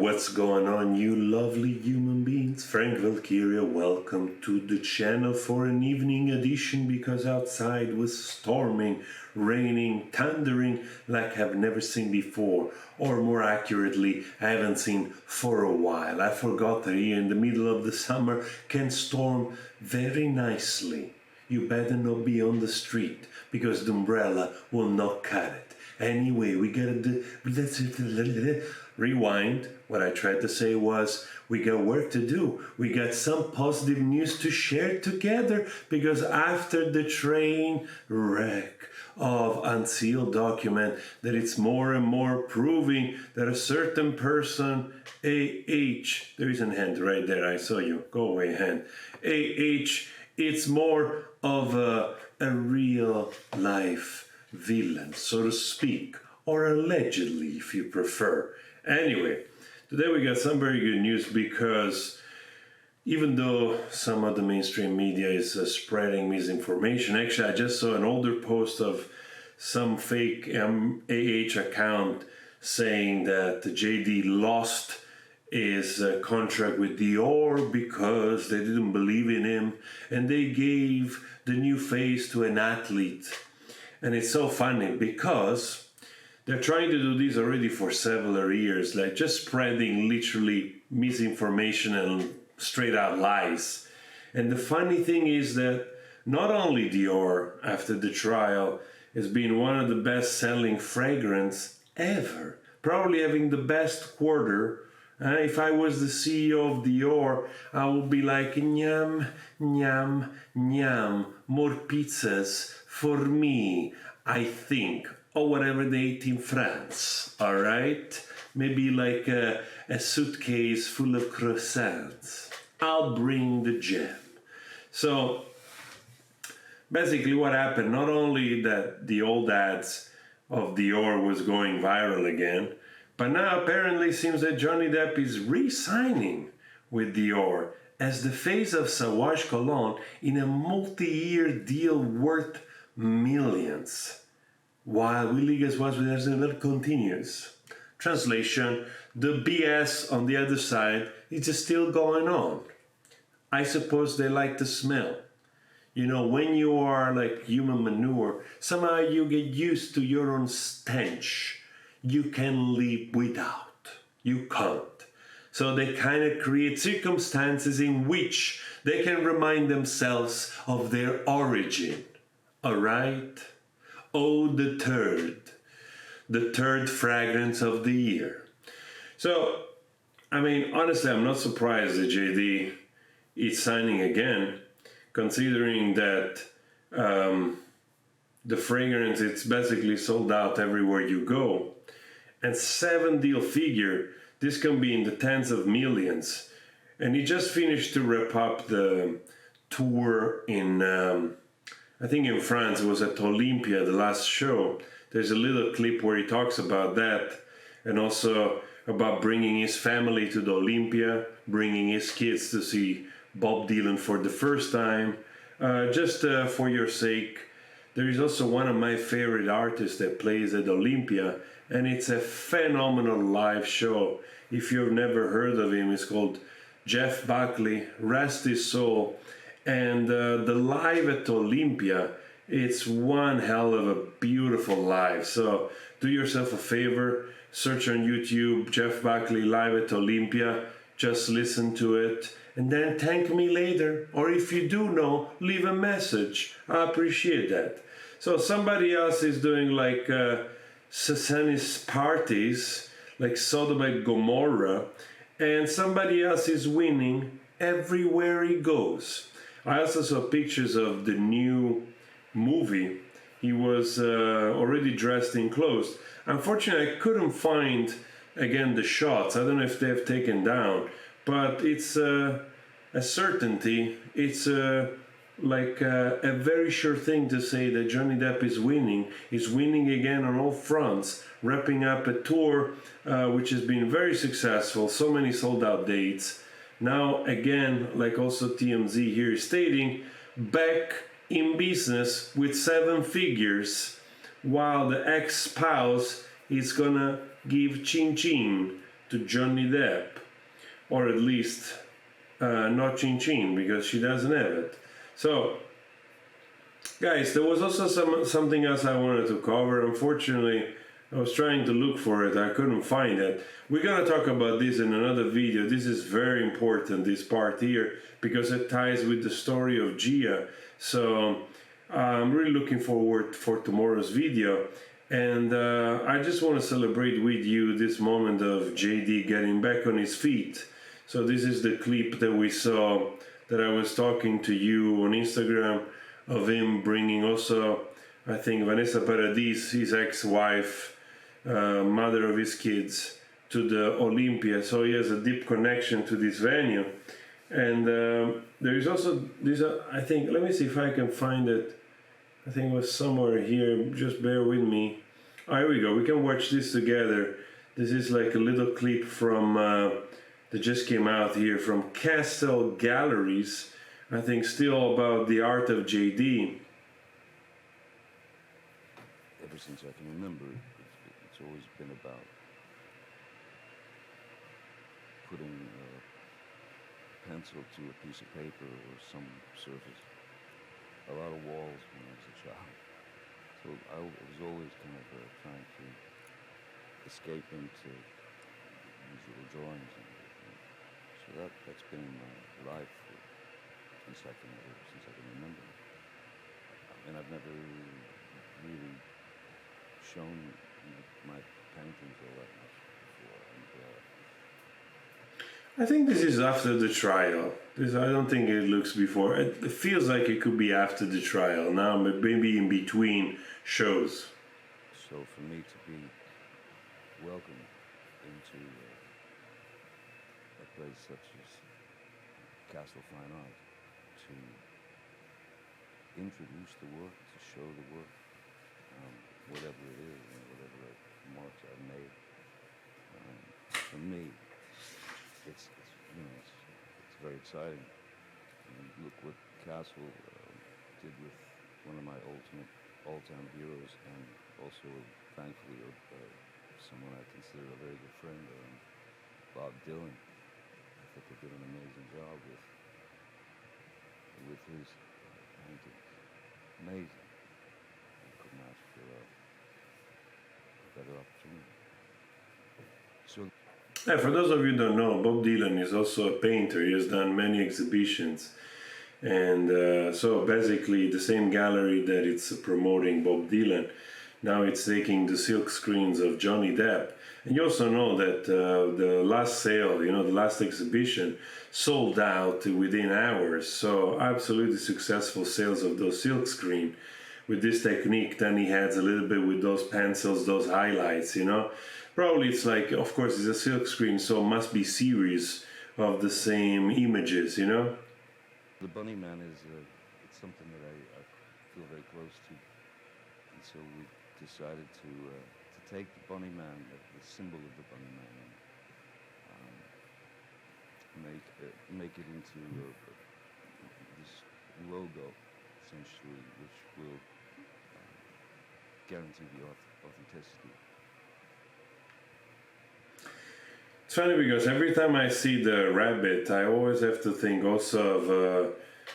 what's going on, you lovely human beings? Frank Valkyria, welcome to the channel for an evening edition, because outside was storming, raining, thundering like I've never seen before, or more accurately, I haven't seen for a while. I forgot that here in the middle of the summer can storm very nicely. You better not be on the street, because the umbrella will not cut it. Anyway, we gotta do... Rewind. What I tried to say was, we got work to do. We got some positive news to share together, because after the train wreck of unsealed document, that it's more and more proving that a certain person, A.H., there is a hand right there, I saw you, go away hand, A.H., it's more of a real life villain, so to speak, or allegedly, if you prefer. Anyway, today we got some very good news, because even though some of the mainstream media is spreading misinformation, actually I just saw an older post of some fake AH account saying that JD lost his contract with Dior because they didn't believe in him, and they gave the new face to an athlete. And it's so funny, because they're trying to do this already for several years, like just spreading literally misinformation and straight out lies. And the funny thing is that not only Dior, after the trial, has been one of the best selling fragrance ever, probably having the best quarter. If I was the CEO of Dior, I would be like, nyam, nyam, nyam, more pizzas for me, I think. Or whatever they eat in France, all right? Maybe like a suitcase full of croissants. I'll bring the jam. So basically what happened, not only that the old ads of Dior was going viral again, but now apparently it seems that Johnny Depp is re-signing with Dior as the face of Sauvage Cologne in a multi-year deal worth millions. While Willie Guess What continues. Translation, the BS on the other side is just still going on. I suppose they like the smell. You know, when you are like human manure, somehow you get used to your own stench. You can live without. You can't. So they kind of create circumstances in which they can remind themselves of their origin. All right? Oh, the third fragrance of the year. So, I mean, honestly, I'm not surprised that JD is signing again, considering that the fragrance, it's basically sold out everywhere you go. And 7-deal figure, this can be in the tens of millions. And he just finished to wrap up the tour in... I think in France, it was at Olympia, the last show. There's a little clip where he talks about that, and also about bringing his family to the Olympia, bringing his kids to see Bob Dylan for the first time. Just for your sake, there is also one of my favorite artists that plays at Olympia, and it's a phenomenal live show. If you've never heard of him, it's called Jeff Buckley, rest his soul. And the live at Olympia, it's one hell of a beautiful live. So do yourself a favor, search on YouTube, Jeff Buckley live at Olympia, just listen to it, and then thank me later. Or if you do know, leave a message. I appreciate that. So somebody else is doing like Satanist parties, like Sodom and Gomorrah, and somebody else is winning everywhere he goes. I also saw pictures of the new movie. He was already dressed in clothes. Unfortunately, I couldn't find, again, the shots. I don't know if they've taken down, but it's a certainty. It's like a very sure thing to say that Johnny Depp is winning. He's winning again on all fronts, wrapping up a tour which has been very successful, so many sold-out dates. Now, again, like also TMZ here is stating, back in business with 7 figures, while the ex-spouse is gonna give chin-chin to Johnny Depp, or at least not Chin Chin, because she doesn't have it. So, guys, there was also something else I wanted to cover. Unfortunately, I was trying to look for it, I couldn't find it. We're gonna talk about this in another video. This is very important, this part here, because it ties with the story of Gia. So I'm really looking forward for tomorrow's video. And I just want to celebrate with you this moment of JD getting back on his feet. So this is the clip that we saw, that I was talking to you on Instagram, of him bringing also, I think, Vanessa Paradis, his ex-wife, mother of his kids, to the Olympia. So he has a deep connection to this venue. And there is also this, I think, let me see if I can find it. I think it was somewhere here, just bear with me. Oh, here we go, we can watch this together. This is like a little clip from, that just came out here from Castle Galleries. I think still about the art of JD. Ever since I can remember, it's always been about putting a pencil to a piece of paper or some surface. A lot of walls when I was a child. So I was always kind of trying to escape into these little drawings. So that's been my life since I can remember. And I've never really shown my paintings all that much before. I think this is after the trial. I don't think it looks before. It feels like it could be after the trial now, but maybe in between shows. So for me to be welcomed into a place such as Castle Fine Art, to introduce the work, to show the work, whatever it is, and whatever marks I've made, for me, it's very exciting. And look what Castle did with one of my all-time heroes, and also, thankfully, someone I consider a very good friend, Bob Dylan. I think they did an amazing job with his paintings. Amazing. I couldn't ask for a better opportunity. So. Yeah, for those of you who don't know, Bob Dylan is also a painter. He has done many exhibitions. And so basically the same gallery that it's promoting Bob Dylan, now it's taking the silk screens of Johnny Depp. And you also know that the last sale, the last exhibition, sold out within hours. So absolutely successful sales of those silk screen. With this technique, then he adds a little bit with those pencils, those highlights, Probably it's like, of course, it's a silk screen, so it must be series of the same images, The Bunny Man is it's something that I feel very close to. And so we decided to take the Bunny Man, the symbol of the Bunny Man, and make it into this logo, essentially, which will guarantee the authenticity. It's funny because every time I see the rabbit, I always have to think also of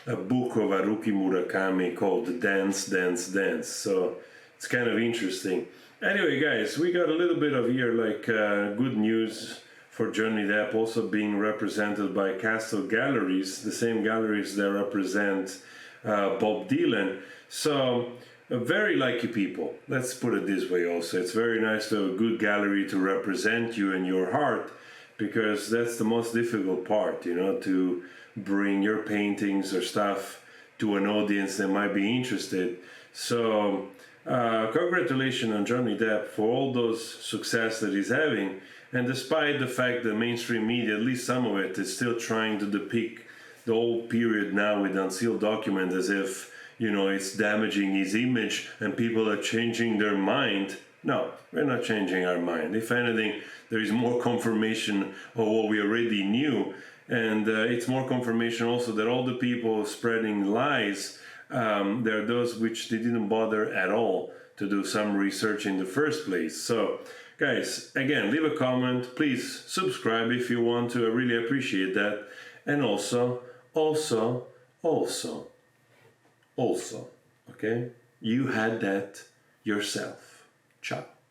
a book of Haruki Murakami called Dance, Dance, Dance. So it's kind of interesting. Anyway, guys, we got a little bit of here, good news for Johnny Depp, also being represented by Castle Galleries, the same galleries that represent Bob Dylan. So very lucky people. Let's put it this way also. It's very nice to have a good gallery to represent you and your heart, because that's the most difficult part, to bring your paintings or stuff to an audience that might be interested. So congratulations on Johnny Depp for all those success that he's having. And despite the fact that mainstream media, at least some of it, is still trying to depict the whole period now with unsealed documents as if, it's damaging his image and people are changing their mind. No, we're not changing our mind. If anything, there is more confirmation of what we already knew. And it's more confirmation also that all the people spreading lies, they're those which they didn't bother at all to do some research in the first place. So Guys, again, leave a comment. Please subscribe if you want to. I really appreciate that. And also, okay? You had that yourself. Ciao.